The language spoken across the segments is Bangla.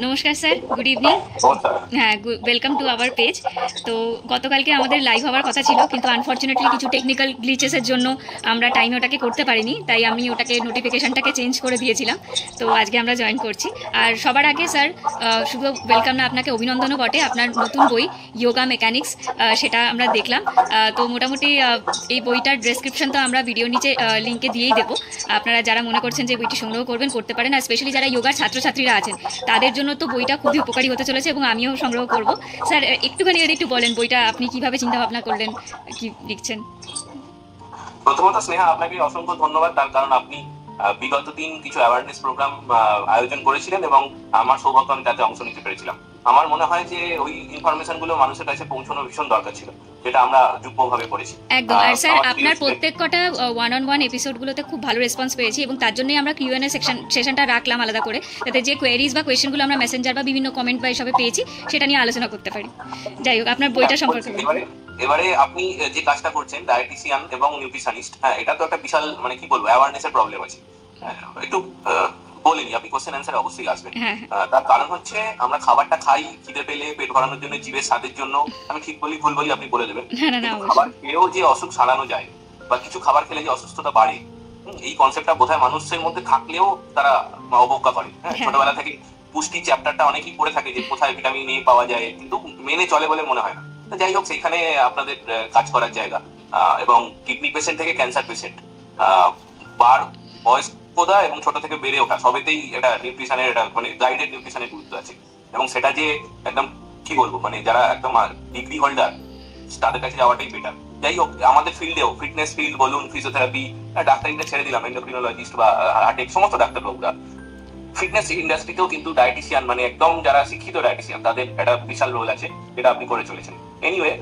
নমস্কার স্যার, গুড ইভিনিং। হ্যাঁ, ওয়েলকাম টু আওয়ার পেজ। তো গতকালকে আমাদের লাইভ হওয়ার কথা ছিল, কিন্তু আনফর্চুনেটলি কিছু টেকনিক্যাল গ্লিচেসের জন্য আমরা টাইমে ওটাকে করতে পারিনি, তাই আমি ওটাকে নোটিফিকেশনটাকে চেঞ্জ করে দিয়েছিলাম। তো আজকে আমরা জয়েন করছি। আর সবার আগে স্যার, শুধু ওয়েলকাম না, আপনাকে অভিনন্দনও বটে। আপনার নতুন বই যোগা মেকানিক্স, সেটা আমরা দেখলাম। তো মোটামুটি এই বইটার ডেসক্রিপশন তো আমরা ভিডিও নিচে লিঙ্কে দিয়েই দেবো। আপনারা যারা মনে করছেন যে বইটি সংগ্রহ করবেন করতে পারেন, আর স্পেশালি যারা যোগার ছাত্রছাত্রীরা আছেন তাদের জন্য তো বইটা খুবই উপকারী হতে চলেছে, এবং আমিও সংগ্রহ করব। স্যার, একটুখানি যদি একটু বলেন বইটা আপনি কিভাবে চিন্তা ভাবনা করলেন, কি লিখছেন? প্রথমত স্নেহা, আপনাকে অসংখ্য ধন্যবাদ, তার কারণ আপনি বিগত দিন কিছু অ্যাওয়ারনেস প্রোগ্রাম আয়োজন করেছিলেন এবং আমার সৌভাগ্য আমি তাতে অংশ নিতে পেরেছিলাম। আমার মনে হয় যে ওই ইনফরমেশন গুলো মানুষের কাছে পৌঁছানো ভীষণ দরকার ছিল, যেটা আমরা যুগ্মভাবে করেছি। একদম। আর স্যার, আপনার প্রত্যেক কটা ওয়ান অন ওয়ান এপিসোডগুলোতে খুব ভালো রেসপন্স পেয়েছি, এবং তার জন্যই আমরা কিউএনএ সেশনটা রাখলাম আলাদা করে, যাতে যে কোয়েরিজ বা কোয়েশ্চেনগুলো আমরা মেসেঞ্জার বা বিভিন্ন কমেন্ট বা এসবে পেয়েছি সেটা নিয়ে আলোচনা করতে পারি। যাই হোক, আপনার বইটা সম্পর্কে এবারে আপনি যে কাজটা করছেন, ডায়েটিশিয়ান এবং নিউট্রিশনিস্ট, হ্যাঁ, এটা তো একটা বিশাল মানে কি বলবো অ্যাওয়ারনেস এর প্রবলেম আছে। একটু বলিনি, আপনি কোশ্চেন অ্যান্সারে অবশ্যই আসবেন। তার কারণ হচ্ছে আমরা খাবারটা খাই খিদে পেলে, পেট ভরানোর জন্য, জীবের স্বাদের জন্য। আমি ঠিক বলি ভুল বলি আপনি বলে দেবেন। খাবার খেয়েও যে অসুখ সারানো যায় বা কিছু খাবার খেলে যে অসুস্থতা বাড়ে, এই কনসেপ্টটা বোধহয় মানুষের মধ্যে থাকলেও তারা অবজ্ঞা করে। হ্যাঁ, ছোটবেলা থেকে পুষ্টি চ্যাপ্টারটা অনেকেই পড়ে থাকে যে কোথায় ভিটামিন এ পাওয়া যায়, কিন্তু মেনে চলে বলে মনে হয় না। যাই হোক, সেখানে আপনাদের কাজ করার জায়গা। এবং কিডনি পেশেন্ট থেকে ক্যান্সার পেশেন্ট, বয়স্কতা এবং ছোট থেকে বেড়ে ওঠা, সবেতেই এটা নিউট্রিশনের, এটা মানে গাইডেড নিউট্রিশনের গুরুত্ব আছে। এবং সেটা যে একদম কি বলবো, মানে যারা একদম ডিগ্রি হোল্ডার তাদের কাছে যাওয়াটাই বেটার। যাই হোক, আমাদের ফিল্ডেও ফিটনেস ফিল্ড বলুন, ফিজিওথেরাপি, ডাক্তারিটা ছেড়ে দিলাম, এন্ডোক্রিনোলজিস্ট বা হার্টেক সমস্ত ডাক্তারবাবুরা, ফিটনেস ইন্ডাস্ট্রিতেও কিন্তু ডায়েটিশিয়ান, মানে একদম যারা শিক্ষিত ডায়েটিশিয়ান, তাদের একটা বিশাল রোল আছে, যেটা আপনি করে চলেছেন। এনিওয়ে,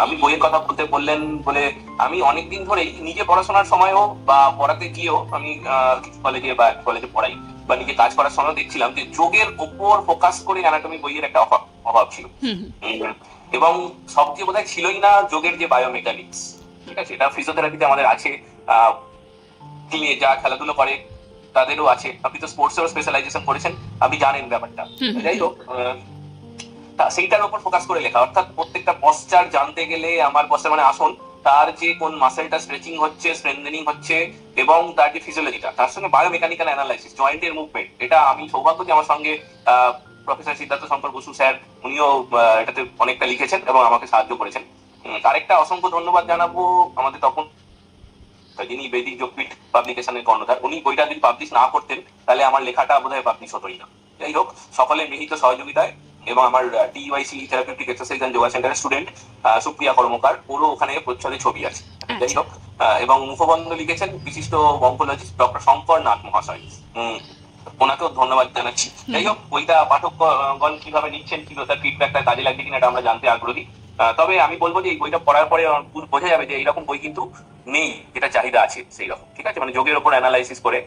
আমি বইয়ের কথা বলতে বললেন বলে আমি অনেকদিন ধরেই নিজে পড়াশোনার সময়ও বা পড়াতে গিয়েও, আমি কলেজে বা কলেজে পড়াই বা নিজে কাজ করার সময় দেখছিলাম যে যোগের ওপর ফোকাস করে অ্যানাটমি বইয়ের একটা অভাব ছিল। এবং সবচেয়ে বোধহয় ছিলই না যোগের যে বায়োমেকানিক্স, ঠিক আছে, এটা ফিজিওথেরাপিতে আমাদের আছে, যা খেলাধুলো করে তাদেরও আছে। আপনি তো স্পোর্টসেরও স্পেশালাইজেশন করেছেন, আপনি জানেন ব্যাপারটা। যাই হোক, সেইটার উপর ফোকাস করে লেখা, অর্থাৎ প্রত্যেকটা পশ্চার জানতে গেলে আমার পশ্চার মানে আসন, তার যে কোন মাসেলটা স্ট্রেচিং হচ্ছে, স্ট্রেংথেনিং হচ্ছে, এবং তার যে ফিজিওলজিটা, তার সঙ্গে বায়োমেকানিক্যাল অ্যানালাইসিস, জয়েন্টের মুভমেন্ট, এটা আমি সৌভাগ্য যে আমার সঙ্গে প্রফেসর সিদ্ধার্থ শঙ্কর বসু স্যার, উনিও এটাতে অনেকটা লিখেছেন এবং আমাকে সাহায্য করেছেন। আরেকটা অসংখ্য ধন্যবাদ জানাবো আমাদের তখন যিনি বৈদিক যোগপীঠ পাবলিকেশনের কর্ণধার, উনি বইটা যদি পাবলিশ না করতেন তাহলে আমার লেখাটা বোধহয় পাবলিশ হতোই না। যাই হোক, সকলের নিহিত সহযোগিতায় এবং আমার TYC therapeutic exercise and yoga সেন্টারের স্টুডেন্ট সুপ্রিয়া কর্মকার, ওরও ওখানে প্রচ্ছদে ছবি আছে। যাই হোক, এবং মুখবন্ধ লিখেছেন বিশিষ্ট অঙ্কোলজিস্ট ডক্টর শঙ্কর নাথ মহাশয়, ওনাকেও ধন্যবাদ জানাচ্ছি। যাই হোক, বইটা পাঠকগণ কিভাবে নিচ্ছেন, কিভাবে তার ফিডব্যাকটা কাজে লাগছে কিনা, এটা আমরা জানতে আগ্রহী। তবে আমি বলবো যে এই বইটা পড়ার পরে বোঝা যাবে যে এইরকম বই কিন্তু নেই, যেটা চাহিদা আছে সেই রকম, ঠিক আছে, মানে যোগের ওপর অ্যানালাইসিস করে।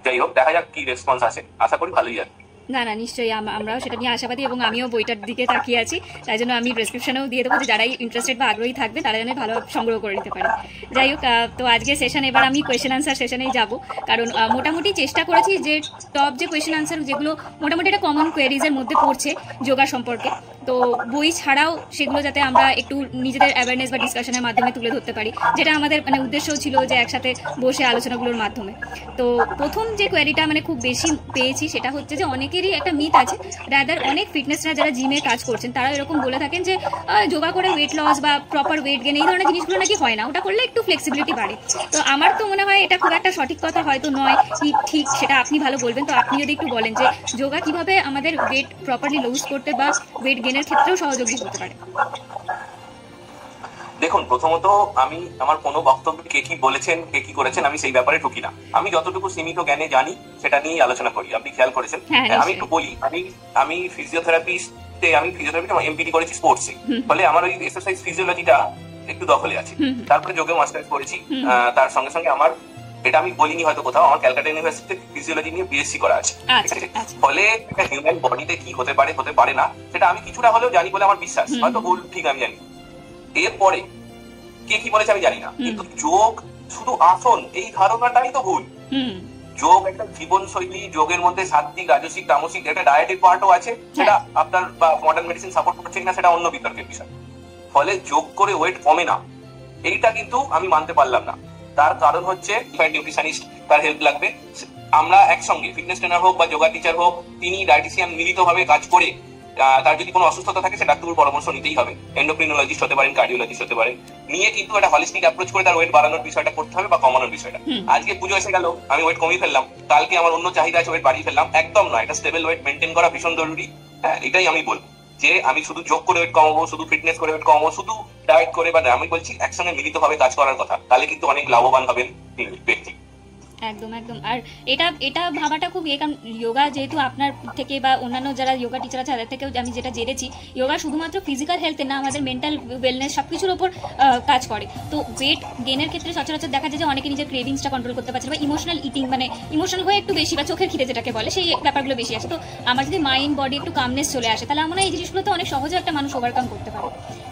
যাই হোক, দেখা যাক কি রেসপন্স আসে, আশা করি ভালোই আসবে। না না, নিশ্চয়ই আমরাও সেটা নিয়ে আশাবাদী, এবং আমিও বইটার দিকে তাকিয়ে আছি। তাই জন্য আমি ডেসক্রিপশনেও দিয়ে দেবো যে যারাই ইন্টারেস্টেড বা আগ্রহী থাকবে তারা যেন ভালো সংগ্রহ করে নিতে পারে। যাই হোক, তো আজকে সেশন, এবার আমি কোয়েশ্চেন আনসার সেশনেই যাব, কারণ মোটামুটি চেষ্টা করেছি যে টপ যে কোয়েশ্চেন আনসার যেগুলো মোটামুটি একটা কমন কোয়েরিজের মধ্যে পড়ছে যোগা সম্পর্কে, তো বই ছাড়াও সেগুলো যাতে আমরা একটু নিজেদের অ্যাওয়ারনেস বা ডিসকাশনের মাধ্যমে তুলে ধরতে পারি, যেটা আমাদের মানে উদ্দেশ্যও ছিল যে একসাথে বসে আলোচনাগুলোর মাধ্যমে। তো প্রথম যে কোয়েরিটা মানে খুব বেশি পেয়েছি সেটা হচ্ছে যে অনেকেরই একটা মিথ আছে, রাদার অনেক ফিটনেসরা যারা জিমে কাজ করছেন তারা এরকম বলে থাকেন যে যোগা করে ওয়েট লস বা প্রপার ওয়েট গেন এই ধরনের জিনিসগুলো নাকি হয় না, ওটা করলে একটু ফ্লেক্সিবিলিটি বাড়ে। তো আমার তো মনে হয় এটা খুব একটা সঠিক কথা হয়তো নয়, কি ঠিক সেটা আপনি ভালো বলবেন। তো আপনি যদি একটু বলেন যে যোগা কিভাবে আমাদের ওয়েট প্রপারলি লুজ করতে বা ওয়েট গেনের ক্ষেত্রেও সহযোগী হতে পারে। দেখুন, প্রথমত আমি আমার কোনো বক্তব্যে কে কি বলেছেন, কে কি করেছেন, আমি সেই ব্যাপারে ঢুকি না। আমি যতটুকু সীমিত জ্ঞানে জানি সেটা নিয়েই আলোচনা করি, আপনি খেয়াল করেছেন। আমি একটু বলি, আমি ফিজিওথেরাপিস্টে, আমি ফিজিওথেরাপিতে এমপিডি করেছি স্পোর্টসে, ফলে আমার ওই এক্সারসাইজ ফিজিওলজিটা একটু দখলে আছে। তারপরে যোগে মাস্টার্স করেছি, তার সঙ্গে সঙ্গে আমার, এটা আমি বলিনি হয়তো কোথাও, আমার ক্যালকাটা ইউনিভার্সিটিতে ফিজিওলজি নিয়ে বিএসসি করা আছে। ফলে একটা হিউম্যান বডিতে কি হতে পারে হতে পারে না সেটা আমি কিছুটা হলেও জানি বলে আমার বিশ্বাস, হয়তো ভুল ঠিক আমি জানি। এরপরে কে কি বলেছে আমি জানি না, কিন্তু যোগ শুধু আসন এই ধারণাটাই তো ভুল। যোগ একটা জীবনশৈলী, যোগের মধ্যে সাত্বিক, রাজসিক, তামসিক একটা ডায়েটের পার্টও আছে, সেটা আপনার বা মডার্ন মেডিসিন সাপোর্ট করছে কিনা সেটা অন্য বিতর্কের বিষয়। ফলে যোগ করে ওয়েট কমে না, এইটা কিন্তু আমি মানতে পারলাম না। তার কারণ হচ্ছে নিউট্রিশনিস্ট, তার হেল্প লাগবে। আমরা একসঙ্গে ফিটনেস ট্রেনার হোক বা যোগা টিচার হোক, তিনি ডায়েটিশিয়ান মিলিতভাবে কাজ করে তার যদি কোনো অসুস্থতা থাকে সে ডাক্তারের পরামর্শ নিতেই হবে। এন্ডোক্রিনোলজিস্ট হতে পারেন, কার্ডিওলজিস্ট হতে পারেন, নিয়ে কিন্তু একটা হলিস্টিক অ্যাপ্রোচ করে তার ওয়েট বাড়ানোর বিষয়টা করতে হবে বা কমানোর বিষয়টা। আজকে পুজো এসে গেল, আমি ওয়েট কমিয়ে ফেললাম, কালকে আমার অন্য চাহিদা আছে ওয়েট বাড়িয়ে ফেললাম, একদম নয়। একটা স্টেবল ওয়েট মেনটেন করা ভীষণ জরুরি। হ্যাঁ, এটাই আমি বলবো যে আমি শুধু যোগ করে ওয়েট কমাবো, শুধু ফিটনেস করে ওয়েট কমাবো, শুধু ডায়েট করে বা আমি বলছি একসঙ্গে মিলিতভাবে কাজ করার কথা, তাহলে কিন্তু অনেক লাভবান হবেন ব্যক্তি। একদম একদম। আর এটা ভাবাটা খুব কারণ যোগা যেহেতু আপনার থেকে বা অন্যান্য যারা যোগা টিচার আছে তাদের থেকেও আমি যেটা জেনেছি, যোগা শুধুমাত্র ফিজিক্যাল হেলথে না, আমাদের মেন্টাল ওয়েলনেস সব কিছুর ওপর কাজ করে। তো ওয়েট গেনের ক্ষেত্রে সচরাচর দেখা যায় যে অনেকে নিজের ক্রেভিংসটা কন্ট্রোল করতে পারছে, বা ইমোশনাল ইটিং, মানে ইমোশনাল হয়ে একটু বেশি, বা চোখের খিদে যেটাকে বলে, সেই ব্যাপারগুলো বেশি আসে। তো আমার যদি মাইন্ড বডি একটু কামনেস চলে আসে, তাহলে আমরা এই জিনিসগুলো তো অনেক সহজে একটা মানুষ ওভারকাম করতে পারে।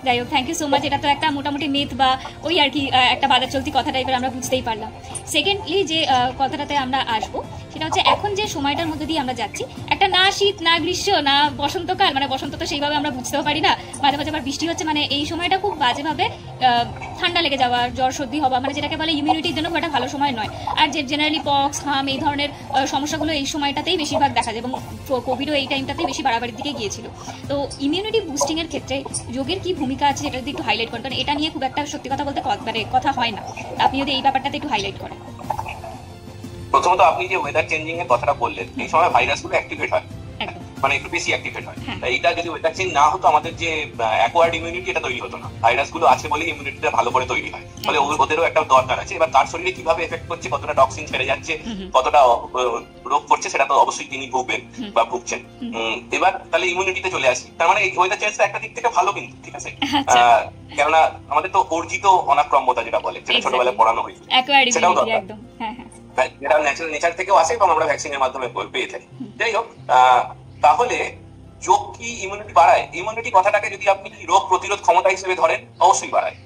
যাই হোক, থ্যাংক ইউ সো মাচ। এটা তো একটা মোটামুটি মিথ বা ওই আর কি একটা বাজার চলতি কথা টাইপের আমরা বুঝতেই পারলাম। সেকেন্ডলি যে কথাটাতে আমরা আসবো সেটা হচ্ছে এখন যে সময়টার মধ্যে দিয়ে আমরা যাচ্ছি, একটা না শীত না গ্রীষ্ম না বসন্তকাল, মানে বসন্ত তো সেইভাবে আমরা বুঝতেও পারি না, মাঝে মাঝে আবার বৃষ্টি হচ্ছে, মানে এই সময়টা খুব বাজেভাবে ঠান্ডা লেগে যাওয়া, জ্বর সর্দি হওয়া, মানে যেটাকে বলে ইমিউনিটির জন্য খুব একটা ভালো সময় নয়। আর যে জেনারেলি পক্স, হাম এই ধরনের সমস্যাগুলো এই সময়টাতেই বেশিরভাগ দেখা যায়, এবং কোভিডও এই টাইমটাতেই বেশি বাড়াবাড়ির দিকে গিয়েছিল। তো ইমিউনিটি বুস্টিং এর ক্ষেত্রে যোগের কি ভূমিকা আছে সেটা যদি একটু হাইলাইট করেন, কারণ এটা নিয়ে খুব একটা সত্যি কথা বলতে কথা হয় না। আপনি যদি এই ব্যাপারটাতে একটু হাইলাইট করেন। প্রথমত আপনি যে ওয়েদার চেঞ্জিং এর কথাটা বললেন, এই সময় ভাইরাসগুলো অ্যাক্টিভেট হয়, মানে একটু বেশি অ্যাক্টিভেট হয়। এইটা যদি ওয়েদার চেঞ্জ না হতো, আমাদের যে অ্যাকোয়ার্ড ইমিউনিটি এটা তৈরি হতো না। ভাইরাস গুলো আছে বলে ইমিউনিটিটা ভালো করে তৈরি হয়, ফলে ওদেরও একটা দরকার আছে। এবার তার শরীরে কিভাবে এফেক্ট করছে, কতটা টক্সিন ছেড়ে যাচ্ছে, কতটা রোগ করছে, সেটা তো অবশ্যই তিনি ভুগবেন বা ভুগছেন। এবার তাহলে ইমিউনিটিতে চলে আসি। তার মানে ওয়েদার চেঞ্জটা একটা দিক থেকে ভালো, কিন্তু ঠিক আছে, কেননা আমাদের তো অর্জিত অনাক্রম্যতা যেটা বলে, যেটা ছোটবেলায় পড়ানো হয়েছে, সেটাও দরকার, যেটা ন্যাচারাল নেচার থেকেও আসে এবং আমরা ভ্যাকসিনের মাধ্যমে পেয়ে থাকি। যাই হোক, তাহলে যোগ কি ইমিউনিটি বাড়ায়? ইমিউনিটি কথাটাকে যদি আপনি রোগ প্রতিরোধ ক্ষমতা হিসেবে ধরেন, অবশ্যই বাড়ায়।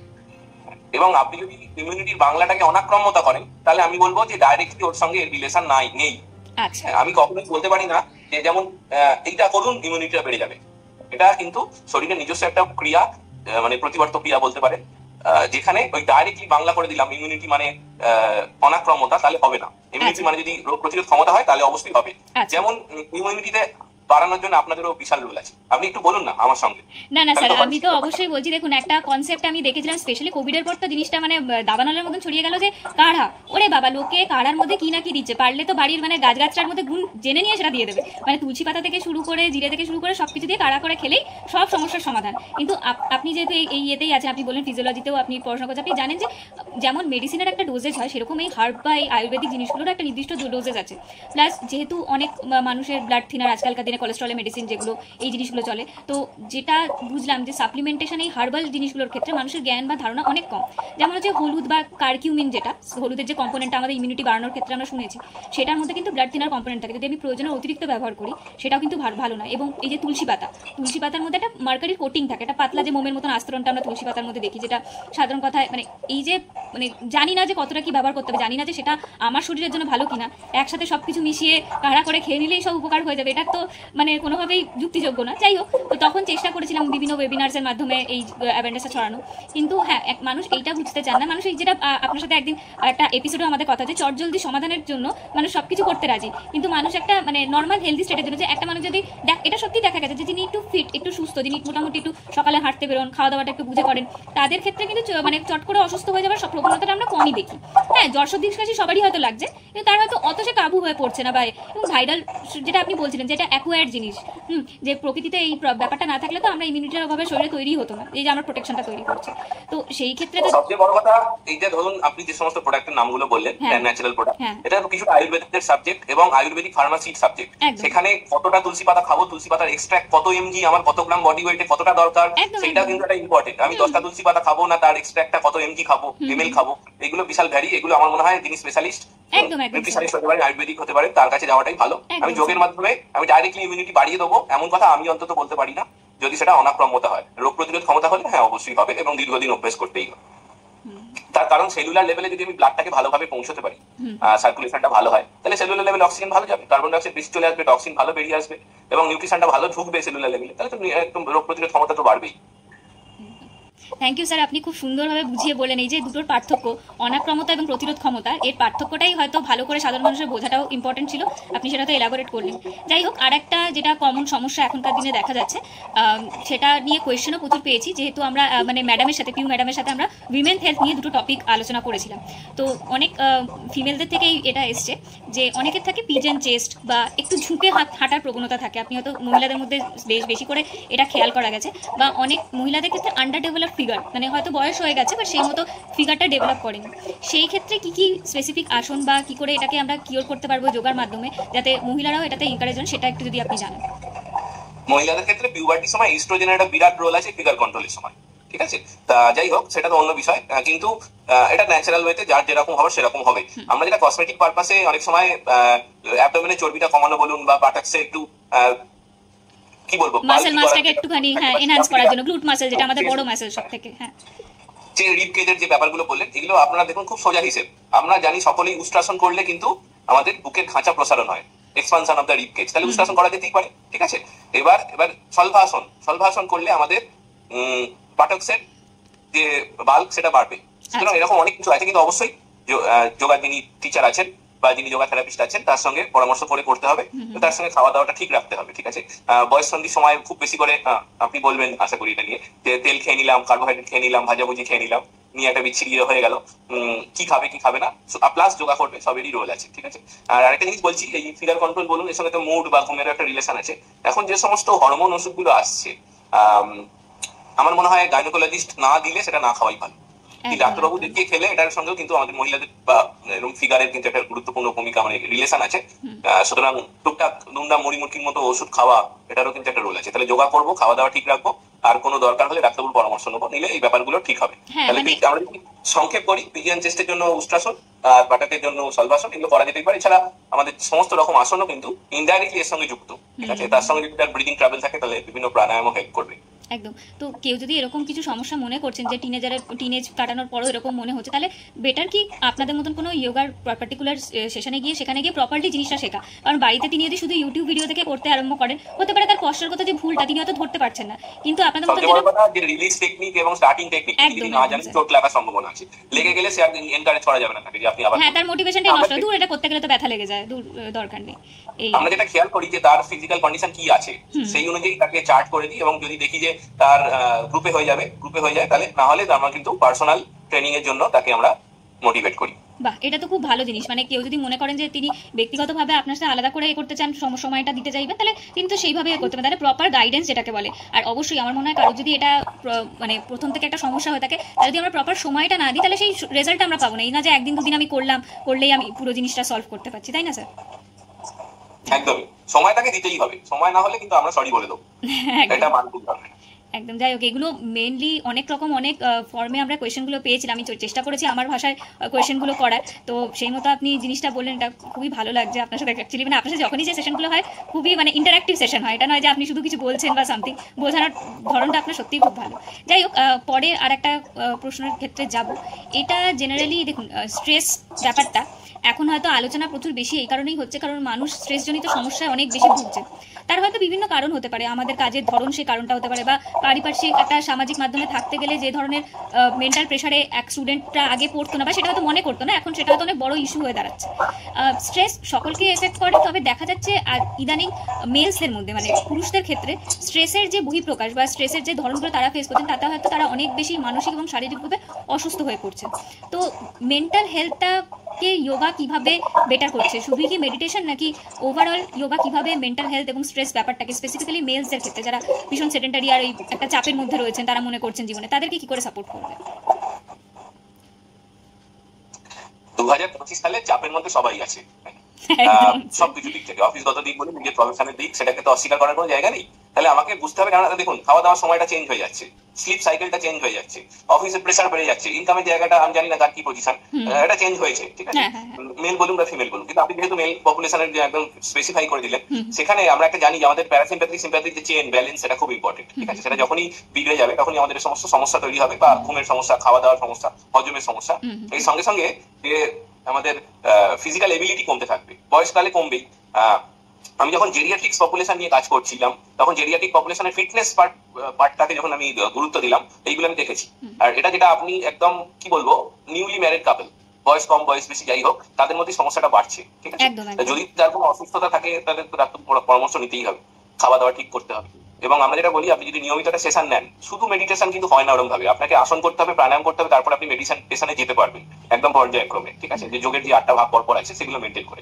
এবং আপনি যদি ইমিউনিটির বাংলাটাকে অনাক্রম্যতা করেন, তাহলে আমি বলবো যে ডাইরেক্টলি ওর সঙ্গে এর রিলেশন নেই। আমি কখনোই বলতে পারি না যে যেমন এইটা করুন ইমিউনিটিটা বেড়ে যাবে। এটা কিন্তু শরীরের নিজস্ব একটা ক্রিয়া, মানে প্রতিবর্ত ক্রিয়া বলতে পারে, যেখানে ওই ডাইরেক্টলি বাংলা করে দিলাম ইমিউনিটি মানে অনাক্রম্যতা, তাহলে হবে না। ইমিউনিটি মানে যদি রোগ প্রতিরোধ ক্ষমতা হয়, তাহলে অবশ্যই হবে। যেমন ইমিউনিটিতে বাড়ানোর জন্য আপনাদেরও বিশাল রোল আছে, আপনি একটু বলুন না আমার সঙ্গে। না স্যার, আমি তো অবশ্যই বলছি। দেখুন, একটা কনসেপ্ট আমি দেখেছিলাম স্পেশালি কোভিডের পর, তো জিনিসটা মানে দাবানলের মতন ছড়িয়ে গেল যে কাঢ়া, ওরে বাবা, লোকে কাঢ়ার মধ্যে কি না কি দিচ্ছে, পারলে তো বাড়ির মানে গাছগাছটার মধ্যে গুণ জেনে নিয়ে সেটা দিয়ে দেবে, মানে তুলসী পাতা থেকে শুরু করে জিরে থেকে শুরু করে সবকিছু দিয়ে কাঢ়া করে খেলেই সব সমস্যার সমাধান। কিন্তু আপনি যেহেতু এই ইয়েতেই আছেন, আপনি বলেন ফিজিওলজিতেও আপনি পড়াশোনা করছেন, আপনি জানেন যে যেমন মেডিসিনের একটা ডোজেজ হয়, সেরকম এই হার্ব বা এই আয়ুর্বেদিক জিনিসগুলোর একটা নির্দিষ্ট ডোজেজ আছে। প্লাস যেহেতু অনেক মানুষের ব্লাড থিনার, আজকালকার দিনে কোলেস্ট্রলের মেডিসিন যেগুলো, এই জিনিসগুলো চলে, তো যেটা বুঝলাম যে সাপ্লিমেন্টেশন এই হার্বাল জিনিসগুলোর ক্ষেত্রে মানুষের জ্ঞান বা ধারণা অনেক কম। যেমন হচ্ছে হলুদ বা কারকিউমিন, যেটা হলুদের যে কম্পোনেন্টটা আমাদের ইমিউনিটি বাড়ানোর ক্ষেত্রে আমরা শুনেছি, সেটার মধ্যে কিন্তু ব্লাড থিনার কম্পোনেন্ট থাকে। যদি আমি প্রয়োজনের অতিরিক্ত ব্যবহার করি, সেটাও কিন্তু ভালো না। এবং এই যে তুলসী পাতার মধ্যে একটা মার্কারির কোটিং থাকে, একটা পাতলা যে মোমের মতন আস্তরণটা আমরা তুলসী পাতার মধ্যে দেখি, যেটা সাধারণ কথায় মানে এই যে মানে জানি না যে কতটা কি ব্যবহার করতে হবে, জানি না যে সেটা আমার শরীরের জন্য ভালো কিনা, একসাথে সবকিছু মিশিয়ে কাঢ়া করে খেয়ে নিলেই সব উপকার হয়ে যাবে, এটা তো মানে কোনোভাবেই যুক্তিযোগ্য না। যাই হোক, তো তখন চেষ্টা করেছিলাম বিভিন্ন ওয়েবিনার্সের মাধ্যমে এই অ্যাওয়ারনেসটা ছড়ানো, কিন্তু হ্যাঁ, মানুষ এইটা বুঝতে চান না। মানুষ এই যেটা আপনার সাথে একদিন একটা এপিসোডে আমাদের কথা, যে চটজলদি সমাধানের জন্য মানুষ সবকিছু করতে রাজি, কিন্তু মানুষ একটা মানে নর্মাল হেলদি স্টেটের জন্য, যে একটা মানুষ যদি এটা সত্যি দেখা গেছে যে যিনি একটু ফিট, একটু সুস্থ, যিনি মোটামুটি একটু সকালে হাঁটতে বেরোন, খাওয়া দাওয়াটা একটু বুঝে করেন, তাদের ক্ষেত্রে কিন্তু মানে চট করে অসুস্থ হয়ে যাওয়ার সব প্রবণতাটা আমরা কমই দেখি। হ্যাঁ, জ্বর সর্দি কাশি সবারই হয়তো লাগছে, কিন্তু তার হয়তো অত সে কাবু হয়ে পড়ছে না। বা এবং ভাইরাল যেটা আপনি বলছিলেন, যে এটা অ্যাকোয়ার্ড জিনিস, যে প্রকৃতিতে এই ব্যাপারটা না থাকলে তো আমরা ইমিউনিটির অভাবে শরীরে তৈরি হতো না, এই যে আমরা প্রোটেকশনটা তৈরি করছি। তো সেই ক্ষেত্রে তো সবচেয়ে বড় কথা এই যে ধরুন আপনি যে সমস্ত প্রোডাক্টের নামগুলো বললেন, ন্যাচারাল প্রোডাক্ট, এটা কিছুটা আয়ুর্বেদিকের সাবজেক্ট এবং আয়ুর্বেদিক ফার্মাসির সাবজেক্ট। সেখানে কতটা তুলসী পাতা খাবো, তুলসী পাতার এক্সট্রাক্ট কত এমজি, আমার কত গ্রাম বডি ওয়েটে কতটা দরকার, সেটা কিন্তু একটা ইম্পর্টেন্ট। আমি 10টা তুলসী পাতা খাবো না, তার এক্সট্রাক্টটা কত এমজি খাবো, এমএল খাবো, এগুলো বিশাল ভ্যারি। এগুলো আমার মনে হয় যিনি স্পেশালিস্ট, নিউট্রিশনিস্ট হতে পারেন, আয়ুর্বেদিক হতে পারেন, তার কাছে যাওয়াটাই ভালো। আমি যোগের মাধ্যমে আমি ডাইরেক্টলি ইমিউনিটি বাড়িয়ে দেবো এমন কথা আমি অন্তত বলতে পারি না, যদি সেটা অনাক্রম্যতা হয়। রোগ প্রতিরোধ ক্ষমতা হলে হ্যাঁ অবশ্যই হবে, এবং দীর্ঘদিন অভ্যাস করতেই হবে। তার কারণ সেলুলার লেভেলে যদি আমি ব্লাডটাকে ভালোভাবে পৌঁছতে পারি, সার্কুলেশনটা ভালো হয়, তাহলে সেলুলার লেভেলে অক্সিজেন ভালো যাবে, কার্বন ডাইঅক্সাইড বেশি চলে আসবে, টক্সিন ভালো বেরিয়ে আসবে এবং নিউট্রিশনটা ভালো ঢুকবে সেলুলার লেভেলে, তাহলে তো একদম রোগ প্রতিরোধ ক্ষমতা তো বাড়বেই। থ্যাংক ইউ স্যার, আপনি খুব সুন্দরভাবে বুঝিয়ে বলেন এই যে দুটোর পার্থক্য, অনাক্রমতা এবং প্রতিরোধ ক্ষমতা, এর পার্থক্যটাই হয়তো ভালো করে সাধারণ মানুষের বোঝাটাও ইম্পর্টেন্ট ছিল, আপনি সেটা তো এলাবোরেট করলেন। যাই হোক, আর একটা যেটা কমন সমস্যা এখনকার দিনে দেখা যাচ্ছে, সেটা নিয়ে কোয়েশ্চেনও প্রচুর পেয়েছি, যেহেতু আমরা মানে ম্যাডামের সাথে, পিউ ম্যাডামের সাথে আমরা উইমেন হেলথ নিয়ে দুটো টপিক আলোচনা করেছিলাম। তো অনেক ফিমেলদের থেকেই এটা এসছে যে অনেকের থাকে পিজেন চেস্ট বা একটু ঝুঁকে হাঁটার প্রবণতা থাকে, আপনি হয়তো মহিলাদের মধ্যে বেশি করে এটা খেয়াল করা গেছে, বা অনেক মহিলাদের ক্ষেত্রে আন্ডার ডেভেলপ ফিগার, মানে হয়তো বয়স হয়ে গেছে বাট সেই মতো ফিগারটা ডেভেলপ করেনি। সেই ক্ষেত্রে কি কি স্পেসিফিক আসন বা কি করে এটাকে আমরা কিওর করতে পারবো যোগার মাধ্যমে, যাতে মহিলারাও এটাতে এনকারেজ হন, সেটা একটু যদি আপনি জানেন। মহিলাদের ক্ষেত্রে পিউবার্টির সময় ইস্ট্রোজেনের একটা বিরাট রোল আছে ফিগার কন্ট্রোলের সময়, ঠিক আছে। তা যাই হোক, সেটা তো অন্য বিষয়, কিন্তু এটা ন্যাচারাল ওয়েতে যার যেরকম হবে সেরকম হবে। আমরা যেটা কসমেটিক পারপাসে অনেক সময় অ্যাবডোমেনের চর্বিটা কমানো বলুন বা বাটাক্সে একটু কি বলবো মাসল মাসটাকে একটুখানি এনহান্স করার জন্য, গ্লুট মাসল যেটা আমাদের বড় মাসল সবথেকে, যে রিব কেজের যে ব্যাপারগুলো বললেন, এগুলো আপনারা দেখুন খুব সোজা হিসেব। আমরা জানি সকলেই উষ্ট্রাসন করলে কিন্তু আমাদের বুকের খাঁচা প্রসারণ হয়, expansion of the rib cage, তাহলে উষ্ট্রাসন করা যেতেই পারে, ঠিক আছে। এবার সলভাসন করলে আমাদের বাটক্সের যে বাল্ক সেটা বাড়বে। সুতরাং এরকম অনেক কিছু আছে, কিন্তু অবশ্যই যোগার যিনি টিচার আছেন বা যিনি যোগা থেরাপিস্ট আছেন তার সঙ্গে পরামর্শ করে করতে হবে, তার সঙ্গে খাওয়া দাওয়াটা ঠিক রাখতে হবে, ঠিক আছে। বয়স সন্ধির সময় খুব বেশি করে আপনি বলবেন আশা করি এটা নিয়ে, যে তেল খেয়ে নিলাম, কার্বোহাইড্রেট খেয়ে নিলাম, ভাজাভুজি খেয়ে নিলাম, নিয়ে একটা বিচ্ছিরি হয়ে গেল, কি খাবে কি খাবে না, প্লাস যোগা করবে, সবেরই রোল আছে, ঠিক আছে। আর আরেকটা জিনিস বলছি, এই ফিগার কন্ট্রোল বলুন, এর সঙ্গে তো মুড বা ঘুমের একটা রিলেশন আছে। এখন যে সমস্ত হরমোন ওষুধগুলো আসছে, আমার মনে হয় গাইনোকোলজিস্ট না দিলে সেটা না খাওয়াই ভালো। ডাক্তারবাবু দেখিয়ে খেলে এটার সঙ্গেও কিন্তু আমাদের মহিলাদের বা এরকম ফিগারের কিন্তু একটা গুরুত্বপূর্ণ ভূমিকা, মানে রিলেশন আছে। সুতরাং টুকটাক দুমদাম মুড়িমুড়কির মতো ওষুধ খাওয়া, এটারও কিন্তু একটা রোল আছে। তাহলে যোগা করবো, খাওয়া দাওয়া ঠিক রাখবো, আর কোনো দরকার হলে ডাক্তারবাবুর পরামর্শ নেবো, নিলে এই ব্যাপারগুলো ঠিক হবে। তাহলে আমরা যদি সংক্ষেপ করি, পিজিয়ান চেস্টের জন্য উষ্ট্রাসন আর বাটাকের জন্য সলভাসন, এগুলো করা যেতেই পারে। এছাড়া আমাদের সমস্ত রকম আসনও কিন্তু ইনডাইরেক্টলি এর সঙ্গে যুক্ত, ঠিক আছে। তার সঙ্গে যদি তার ব্রিদিং ট্রাভেল থাকে, তাহলে বিভিন্ন প্রাণায়ামও হেল্প করবে। একদম। তো কেউ যদি এরকম কিছু সমস্যা মনে করছেন যে টিনেজ কাটানোর পরও এরকম মনে হচ্ছে, তাহলে বেটার কি আপনাদের মতন কোনো যোগার পার্টিকুলার সেশনে গিয়ে সেখানে গিয়ে প্রপারলি জিনিসটা শেখা। কারণ বাড়িতে তিনি যদি শুধু ইউটিউব ভিডিও থেকে করতে আরম্ভ করেন, হতে পারে তার কষ্টের যে ভুলটা তিনি হয়তো ধরতে পারছেন না, কিন্তু আপনাদের মতন যে রিলিজ টেকনিক এবং স্টার্টিং টেকনিক যদি না জানেন, চোট লাগার সম্ভাবনা আছে। লেগে গেলে সে আর এনকারেজ করা যাবে না তাকে, যে আপনি আবার তার মোটিভেশনটাই নষ্ট, দূর এটা করতে গেলে তো ব্যথা লেগে যায়, দূর দরকার নেই। আমরা যেটা খেয়াল করি যে তার ফিজিক্যাল কন্ডিশন কি আছে, সেই অনুযায়ী তাকে চার্ট করে দিই, এবং যদি দেখি যে তার গ্রুপে হয়ে যায়, তাহলে না হলে আমরা কিন্তু পার্সোনাল ট্রেনিং এর জন্য তাকে আমরা মোটিভেট করি। বাহ, এটা তো খুব ভালো জিনিস। মানে কেউ যদি মনে করেন যে তিনি ব্যক্তিগতভাবে আপনার সাথে আলাদা করে করতে চান, সময়টা দিতে চাইবেন, তাহলে কিন্তু সেইভাবে করতে পারেন, তাহলে প্রপার গাইডেন্স যেটাকে বলে। আর অবশ্যই আমার মনে হয় কারো যদি এটা মানে প্রথম থেকে একটা সমস্যা হয়ে থাকে, তাহলে যদি আমরা প্রপার সময়টা না দিই, তাহলে সেই রেজাল্টটা আমরা পাবো না। এই না যে একদিন দুদিন আমি করলেই আমি পুরো জিনিসটা সলভ করতে পারছি, তাই না স্যার? একদমই, সময়টাকে দিতেই হবে, সময় না হলে কিন্তু আমরা সরি বলে দেবো, এটা মানতে হবে। একদম। যাই হোক, এগুলো মেনলি অনেক ফর্মে আমরা কোয়েশ্চেনগুলো পেয়েছিলাম, আমি চেষ্টা করেছি আমার ভাষায় কোয়েশ্চেনগুলো করার, তো সেই মতো আপনি জিনিসটা বললেন, এটা খুবই ভালো লাগছে আপনার সাথে। অ্যাকচুয়ালি মানে আপনার সাথে যখনই যে সেশনগুলো হয়, খুবই মানে ইন্টারাক্টিভ সেশন হয়, এটা নয় যে আপনি শুধু কিছু বলছেন বা সামথিং, বোঝানোর ধরনটা আপনার সত্যিই খুব ভালো। যাই হোক, পরে আর একটা প্রশ্নের ক্ষেত্রে যাব। এটা জেনারেলি দেখুন, স্ট্রেস ব্যাপারটা এখন হয়তো আলোচনা প্রচুর বেশি এই কারণেই হচ্ছে, কারণ মানুষ স্ট্রেসজনিত সমস্যায় অনেক বেশি ভুগছে। তার হয়তো বিভিন্ন কারণ হতে পারে, আমাদের কাজের ধরন সেই কারণটা হতে পারে, বা পারিপার্শ্বিক একটা সামাজিক মাধ্যমে থাকতে গেলে যে ধরনের মেন্টাল প্রেশারে এক স্টুডেন্টরা আগে পড়তো না, বা সেটা হয়তো মনে করতো না, এখন সেটা হয়তো অনেক বড় ইস্যু হয়ে দাঁড়াচ্ছে। স্ট্রেস সকলকে এফেক্ট করে, তবে দেখা যাচ্ছে ইদানিং মেলসদের মধ্যে, মানে পুরুষদের ক্ষেত্রে স্ট্রেসের যে বহিঃপ্রকাশ বা স্ট্রেসের যে ধরনগুলো তারা ফেস করছেন, তাতে হয়তো তারা অনেক বেশি মানসিক এবং শারীরিকভাবে অসুস্থ হয়ে পড়ছে। তো মেন্টাল হেলথটাকে যোগা কিভাবে বেটার করছে? শুধুই কি মেডিটেশন, নাকি ওভারঅল যোগা কিভাবে মেন্টাল হেলথ এবং স্ট্রেস ব্যাপারটাকে স্পেসিফিক্যালি মেলসদের ক্ষেত্রে, যারা ভীষণ সেডেন্টারি আর এই একটা চাপের মধ্যে রয়েছেন, তারা মনে করছেন জীবনে, তাদেরকে কি করে সাপোর্ট করবে? 2025 সালে চাপের মধ্যে সবাই আছে, সবকিছু দিক থেকে, অফিসগত দিক বলে, নিজের প্রফেশনের দিক, সেটাকে তো অস্বীকার করার কোনো জায়গা নেই। তাহলে আমাকে বুঝতে হবে, কারণ দেখুন খাওয়া দাওয়ার সময়টা চেঞ্জ হয়ে যাচ্ছে, স্লিপ সাইকেলটা চেঞ্জ হয়ে যাচ্ছে, অফিসের প্রেশার বেড়ে যাচ্ছে, ইনকামের জায়গাটা আমি জানি না তার কি পজিশন, এটা চেঞ্জ হয়েছে, ঠিক আছে, মেল বলুন বা ফিমেল বলুন, কিন্তু আপনি যেহেতু মেল পপুলেশনের যে একদম স্পেসিফাই করে দিলেন, সেখানে আমরা একটা জানি যে আমাদের প্যারাসিম্প্যাথিক সিম্প্যাথিক যে চেইন ব্যালেন্স সেটা খুব ইম্পর্টেন্ট, ঠিক আছে, সেটা যখনই বিগড়ে যাবে তখনই আমাদের সমস্ত সমস্যা তৈরি হবে, বা ঘুমের সমস্যা, খাওয়া দাওয়ার সমস্যা, হজমের সমস্যা, এই সঙ্গে সঙ্গে যে আমাদের ফিজিক্যাল এবিলিটি কমতে থাকবে, বয়সকালে কমবেই। আমি যখন জেরিয়াট্রিক্স পপুলেশন নিয়ে কাজ করছিলাম তখন জেরিয়াট্রিক পপুলেশনের ফিটনেস পার্টটাকে যখন আমি গুরুত্ব দিলাম, এইগুলো আমি দেখেছি। আর এটা যেটা আপনি একদম কি বলবো, নিউলি ম্যারিড কাপল, বয়স কম বয়স বেশি যাই হোক, তাদের মধ্যে সমস্যাটা বাড়ছে, ঠিক আছে। যদি তার কোনো অসুস্থতা থাকে তাদের ডাক্তার পরামর্শ নিতেই হবে, খাওয়া দাওয়া ঠিক করতে হবে। এবং আমরা যেটা বলি, আপনি যদি নিয়মিত একটা সেশন নেন, শুধু মেডিটেশন কিন্তু হয় না ওরকম ভাবে, আপনাকে আসন করতে হবে, প্রাণায়াম করতে হবে, তারপর আপনি মেডিটেশনে যেতে পারবেন একদম পর্যায়ক্রমে, ঠিক আছে, যে যোগের যে 8টা ভাগ পর আছে সেগুলো মেনটেন করে।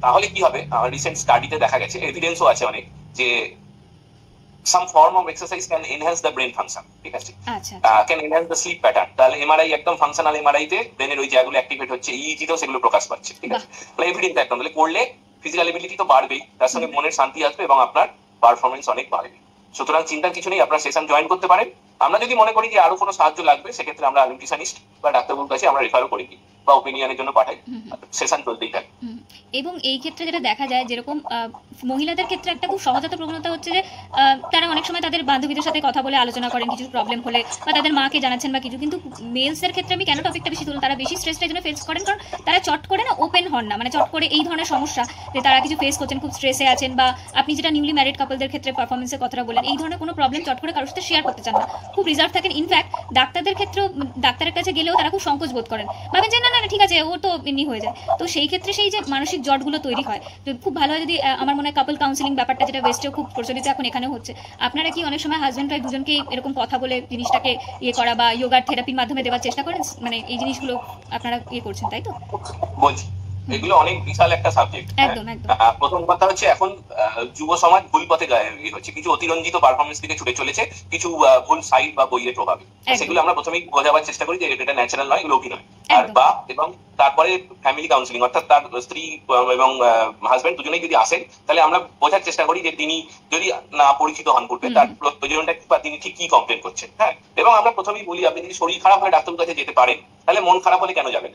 তাহলে কি হবে, রিসেন্ট স্টাডিতে দেখা গেছে, এভিডেন্সও আছে অনেক, যে some form of exercise can enhance the brain function, ঠিক আছে, can enhance the sleep pattern। তাহলে এমআরআই একদম ফাংশনাল এমআরআই তে ব্রেনের ওই জায়গাগুলো অ্যাক্টিভেট হচ্ছে, ইইজি তেও সেগুলো প্রকাশ পাচ্ছে, ঠিক আছে, তাহলে এভিডেন্স একদম, তাহলে করলে ফিজিক্যাল এবিলিটি তো বাড়বেই, তার সঙ্গে মনের শান্তি আসবে এবং আপনার পারফরমেন্স অনেক বাড়বে। সুতরাং চিন্তার কিছু নেই, আপনার সেশন জয়েন করতে পারেন। আমরা যদি মনে করি যে আরো কোনো সাহায্য লাগবে, সেক্ষেত্রে আমরা নিউট্রিশনিস্ট বা ডাক্তারবাবুর কাছে আমরা রেফারও করে দিই বা ওপিনিয়নের জন্য পাঠাই, সেশন চলতেই থাকে। এবং এই ক্ষেত্রে যেটা দেখা যায়, যেরকম মহিলাদের ক্ষেত্রে একটা খুব সহজাত প্রবণতা হচ্ছে যে তারা অনেক সময় তাদের বান্ধবীদের সাথে কথা বলে আলোচনা করেন কিছু প্রবলেম হলে, বা তাদের মাকে জানাচ্ছেন বা কিছু, কিন্তু মেলসের ক্ষেত্রে আমি কেন টপিকটা বেশি তুললাম, তারা বেশি স্ট্রেসটা জন্য ফেস করেন, কারণ তারা চট করে না ওপেন হন না, মানে চট করে এই ধরনের সমস্যা যে তারা কিছু ফেস করছেন, খুব স্ট্রেসে আছেন, বা আপনি যেটা নিউলি ম্যারিড কাপলদের ক্ষেত্রে পারফরমেন্সের কথাটা বলেন, এই ধরনের কোনো প্রবলেম চট করে কারোর সাথে শেয়ার করতে চান না, খুব রিজার্ভ থাকেন। ইনফ্যাক্ট ডাক্তারদের ক্ষেত্রেও, ডাক্তারের কাছে গেলেও তারা খুব সংকোচ বোধ করেন, ভাবেন যে না না ঠিক আছে ও তো এমনি হয়ে যায়। তো সেই ক্ষেত্রে সেই যে মানসিক জটগুলো তৈরি হয়, খুব ভালো হয় যদি, আমার মনে হয় কাপল কাউন্সিলিং ব্যাপারটা যেটা ওয়েস্টেও খুব প্রচলিত এখন এখানেও হচ্ছে, আপনারা কি অনেক সময় হাজব্যান্ড ওয়াইফ দুজনকেই এরকম কথা বলে জিনিসটাকে ইয়ে করা বা যোগার থেরাপির মাধ্যমে দেওয়ার চেষ্টা করেন, মানে এই জিনিসগুলো আপনারা ইয়ে করছেন, তাই তো? বলছি এগুলো অনেক বিশাল একটা সাবজেক্ট। একদম একদম। প্রথম কথা হচ্ছে, এখন যুব সমাজ ভুল পথে হচ্ছে, কিছু অতিরঞ্জিত পারফরমেন্স দিকে ছুটে চলেছে, কিছু ভুল সাইড বা বইয়ের প্রভাবে, সেগুলো আমরা প্রথমেই বোঝাবার চেষ্টা করি যে এটা ন্যাচারাল নয়, এগুলো অভিনয়। আর বা এবং তারপরে ফ্যামিলি কাউন্সিলিং, অর্থাৎ তার স্ত্রী এবং হাজবেন্ড দুজনেই যদি আসেন, তাহলে আমরা বোঝার চেষ্টা করি যে তিনি যদি না পরিচিত হন করবে তার প্রয়োজনটা বা তিনি ঠিক কি কমপ্লেন করছেন। হ্যাঁ, এবং আমরা প্রথমেই বলি, আপনি যদি শরীর খারাপ হয় ডাক্তারের কাছে যেতে পারেন, তাহলে মন খারাপ হলে কেন যাবেন?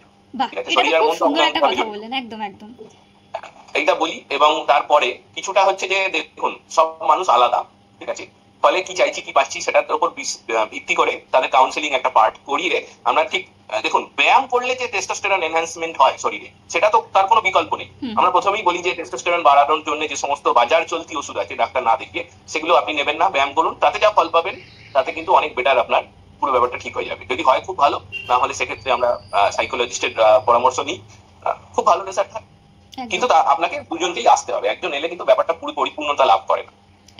এইটা বলি। এবং তারপরে কিছুটা হচ্ছে যে দেখুন, সব মানুষ আলাদা, ঠিক আছে, ফলে কি চাইছি কি পাচ্ছি সেটার উপর ভিত্তি করে তাদের কাউন্সিলিং একটা পার্ট করিয়ে আমরা ঠিক দেখুন, ব্যায়াম করলে যে টেস্টোস্টেরন এনহ্যান্সমেন্ট হয় শরীরে, সেটা তো তার কোনো বিকল্প নেই। আমরা প্রথমেই বলি যে টেস্টোস্টেরন বাড়ানোর জন্য যে সমস্ত বাজার চলতি ওষুধ আছে ডাক্তার না দেখিয়ে, সেগুলো আপনি নেবেন না, ব্যায়াম করুন, তাতে যা ফল পাবেন তাতে কিন্তু অনেক বেটার, আপনার পুরো ব্যাপারটা ঠিক হয়ে যাবে। যদি হয় খুব ভালো, না হলে সেক্ষেত্রে আমরা সাইকোলজিস্টের পরামর্শ নিই, খুব ভালো রেজাল্ট হয়। কিন্তু আপনাকে দুজনকেই আসতে হবে, একজন এলে কিন্তু ব্যাপারটা পুরো পরিপূর্ণতা লাভ করে না।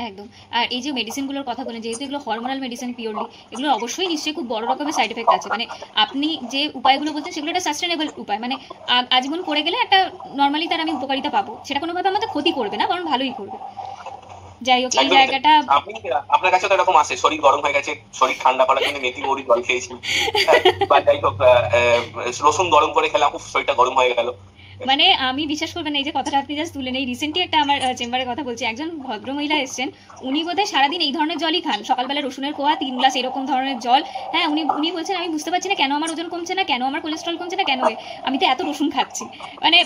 একদম। আর এই যে মেডিসিনগুলোর কথা বলেন, যেহেতু এগুলো হরমোনাল মেডিসিন পিওরলি, এগুলো অবশ্যই নিশ্চয়ই খুব বড় রকমের সাইড এফেক্ট আছে। মানে আপনি যে উপায়গুলো বলছেন সেগুলো একটা সাস্টেনেবল উপায়, মানে আজীবন করে গেলে একটা নর্মালি তার আমি উপকারিতা পাবো, সেটা কোনোভাবে আমাদের ক্ষতি করবে না, বরং ভালোই করবে। যাই হোক, এই জায়গাটা আপনার কাছে তো এরকম আছে, শরীর গরম হয়ে গেছে, শরীর ঠান্ডা করার জন্য মেথি মৌরি জল খেয়েছি, বা যাই হোক রসুন গরম করে খেলাম, খুব শরীরটা গরম হয়ে গেল। মানে আমি বিশ্বাস করবেন এই যে কথাটা আপনি জাস্ট তুলে নেই, রিসেন্টলি একটা আমার চেম্বারে কথা বলছি, একজন ভদ্র মহিলা এসেছেন, উনি বোধহয় সারাদিন এই ধরনের জলই খান, সকালবেলা রসুনের কোয়া 3 গ্লাস এরকম ধরনের জল। হ্যাঁ, উনি বলছেন আমি বুঝতে পারছি না কেন আমার ওজন কমছে না, কেন আমার কোলেস্ট্রল কমছে না, কেন আমি তো এত রসুন খাচ্ছি। মানে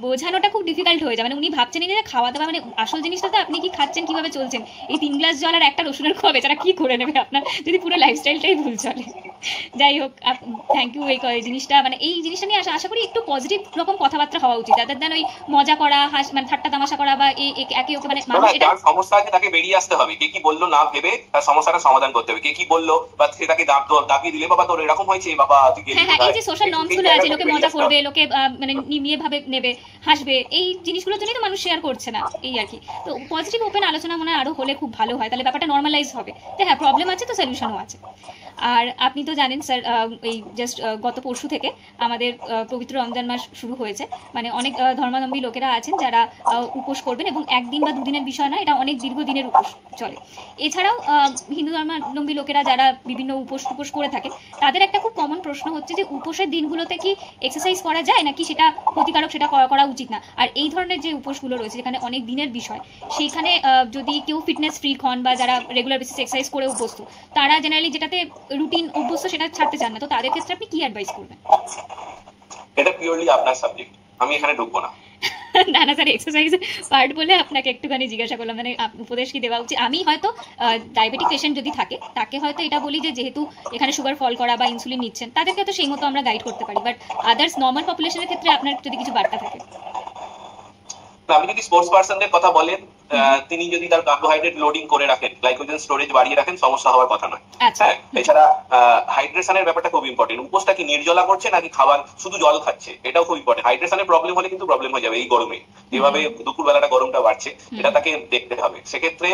বোঝানোটা খুব ডিফিকাল্ট হয়ে যায়, মানে উনি ভাবছেন যে খাওয়া দাওয়া, মানে আসল জিনিসটা তো আপনি কি খাচ্ছেন, কিভাবে চলছেন, এই 3 গ্লাস জল আর একটা রসুনের কোয়া বেচারা কি করে নেবে আপনার, যদি পুরো লাইফস্টাইলটাই ভুল চলে। যাই হোক, থ্যাংক ইউ এই জিনিসটা, মানে এই জিনিসটা নিয়ে আশা করি একটু পজিটিভ রকম কথাবার্তা হওয়া উচিত, যাদের দেন ওই মজা করা, মানে ঠাট্টা তামাশা করা, বা একে ওকে, মানে যার সমস্যা আছে তাকে বেরিয়ে আসতে হবে, কে কি বললো না ভেবে তার সমস্যাটা সমাধান করতে হবে, কে কি বললো বা সেটাকে দাবিয়ে দিলে বাবা তোর এরকম হয়েছে বাবা তুই গেলি। হ্যাঁ, এই যে সোশ্যাল নর্মস গুলো আছে, লোকে মজা করবে, লোকে মানে নিয়ে ভাবে নেবে, হাসবে, এই জিনিসগুলোর জন্যই তো মানুষ শেয়ার করছে না, এই আর কি। তো পজিটিভ ওপেন আলোচনা মনে হয় আরো হলে খুব ভালো হয়, তাহলে ব্যাপারটা নর্মালাইজ হবে যে হ্যাঁ প্রবলেম আছে তো সলিউশনও আছে। আর আপনি তো জানেন স্যার, এই জাস্ট গত পরশু থেকে আমাদের পবিত্র রমজান মাস শুরু হয়েছে। মানে অনেক ধর্মাবলম্বী লোকেরা আছেন যারা উপোস করবেন, এবং একদিন বা দুদিনের বিষয় না, এটা অনেক দীর্ঘদিনের উপোস চলে। এছাড়াও হিন্দু ধর্মাবলম্বী লোকেরা যারা বিভিন্ন উপোস করে থাকে, তাদের একটা খুব কমন প্রশ্ন হচ্ছে যে উপোসের দিনগুলোতে কি এক্সারসাইজ করা যায় নাকি সেটা ক্ষতিকারক, সেটা করা উচিত না। আর এই ধরনের যে উপোসগুলো রয়েছে যেখানে অনেক দিনের বিষয়, সেইখানে যদি কেউ ফিটনেস ফ্রিক হন বা যারা রেগুলার বেসিস এক্সারসাইজ করে অভ্যস্ত, তারা জেনারেলি যেটাতে রুটিন অভ্যস্ত সেটা ছাড়তে চান না, তো তাদের ক্ষেত্রে আপনি কি অ্যাডভাইস করবেন? এটা পিওরলি আপনার সাবজেক্ট, আমি এখানে ঢুকবো না। না না স্যার, এক্সারসাইজ পার্ট বলে আপনাকে একটুখানি জিজ্ঞাসা করলাম, মানে উপদেশ কি দেওয়া উচিত। আমি হয়তো ডায়াবেটিক পেশেন্ট যদি থাকে তাকে হয়তো এটা বলি যে যেহেতু এখানে সুগার ফল করা বা ইনসুলিন নিচ্ছেন, তাদেরকে তো সেই মতো আমরা গাইড করতে পারি, বাট আদার্স নর্মাল পপুলেশনের ক্ষেত্রে আপনার যদি কিছু বার্তা থাকে। আপনি যদি স্পোর্টস পার্সনদের কথা বলেন, তিনি যদি তার কার্বোহাইড্রেট লোডিং করে রাখেন, গ্লাইকোজেন স্টোরেজ বাড়িয়ে রাখেন, সমস্যা হওয়ার কথা নয়। হ্যাঁ, এছাড়া হাইড্রেশনের ব্যাপারটা খুব ইম্পর্টেন্ট। উপোসটা কি নির্জলা করছে নাকি খাবার শুধু জল খাচ্ছে, এটাও খুব ইম্পর্টেন্ট। হাইড্রেশনের প্রবলেম হলে কিন্তু প্রবলেম হয়ে যাবে এই গরমে, যেভাবে দুপুর বেলাটা গরমটা বাড়ছে, এটা তাকে দেখতে হবে। সেক্ষেত্রে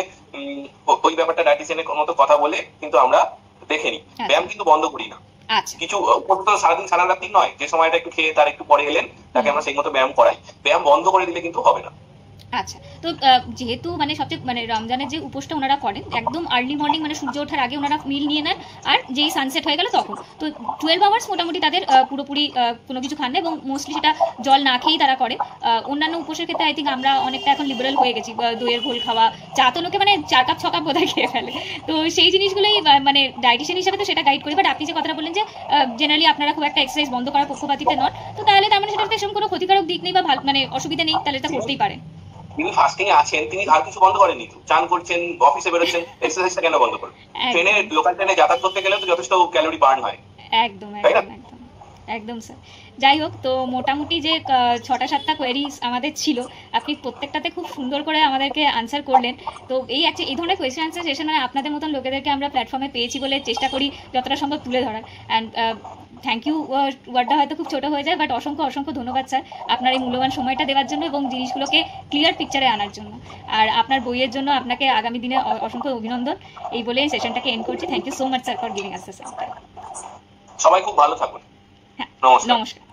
ওই ব্যাপারটা ডায়েটিশিয়ানের মতো কথা বলে কিন্তু আমরা দেখে নিই। ব্যায়াম কিন্তু বন্ধ করি না। কিছু সারাদিন সারা রাত্রি নয়, যে সময়টা একটু খেয়ে তার একটু পরে এলেন, তাকে আমরা সেই মতো ব্যায়াম করাই। ব্যায়াম বন্ধ করে দিলে কিন্তু হবে না। আচ্ছা, তো যেহেতু মানে সবচেয়ে মানে রমজানের যে উপোসটা ওনারা করেন একদম আর্লি মর্নিং, মানে সূর্য ওঠার আগে ওনারা মিল নিয়ে নেন, আর যেই সানসেট হয়ে গেল তখন, তো 12 আওয়ার্স মোটামুটি তাদের পুরোপুরি কোনো কিছু খান না, এবং মোস্টলি সেটা জল না খেয়েই তারা করে। অন্যান্য উপোসের ক্ষেত্রে আই থিঙ্ক আমরা অনেকটা এখন লিবারেল হয়ে গেছি, দইয়ের ঘোল খাওয়া, চা তো লোকে মানে 4 কাপ 6 কাপ বোধহয় খেয়ে ফেলে। তো সেই জিনিসগুলোই মানে ডায়েটিশিয়ান হিসেবে তো সেটা গাইড করি, বাট আপনি যে কথাটা বললেন যে জেনারেলি আপনারা খুব একটা এক্সারসাইজ বন্ধ করার পক্ষপাতিতে নন, তো তাহলে তার মানে সেটাতে সেরকম কোনো ক্ষতিকারক দিক নেই বা মানে অসুবিধা নেই, তাহলে এটা করতেই পারেন। তিনি ফাস্টিং এ আছেন, তিনি আর কিছু বন্ধ করেননি, চান করছেন, অফিসে বেরোচ্ছেন, এক্সারসাইজটা কেন বন্ধ করবেন? ট্রেনে, লোকাল ট্রেনে যাতায়াত করতে গেলে তো যথেষ্ট ক্যালোরি বার্ন হয়। একদম একদম একদম একদম স্যার। যাই হোক, তো মোটামুটি যে 6টা-7টা কোয়েরিজ আমাদের ছিল, আপনি প্রত্যেকটাতে খুব সুন্দর করে আমাদেরকে আনসার করলেন। তো এই ধরনের কোয়েশ্চেন আনসার সেশনে আপনাদের মতন লোকেদেরকে আমরা প্ল্যাটফর্মে পেয়েছি বলে চেষ্টা করি যতটা সম্ভব তুলে ধরার। অ্যান্ড থ্যাংক ইউ ওয়ার্ডটা হয়তো খুব ছোটো হয়ে যায়, বাট অসংখ্য ধন্যবাদ স্যার আপনার এই মূল্যবান সময়টা দেওয়ার জন্য এবং জিনিসগুলোকে ক্লিয়ার পিকচারে আনার জন্য। আর আপনার বইয়ের জন্য আপনাকে আগামী দিনে অসংখ্য অভিনন্দন। এই বলে সেশনটাকে এন্ড করছি। Thank you so much sir for giving us the time. সবাই খুব ভালো থাকুন। নমস্কার।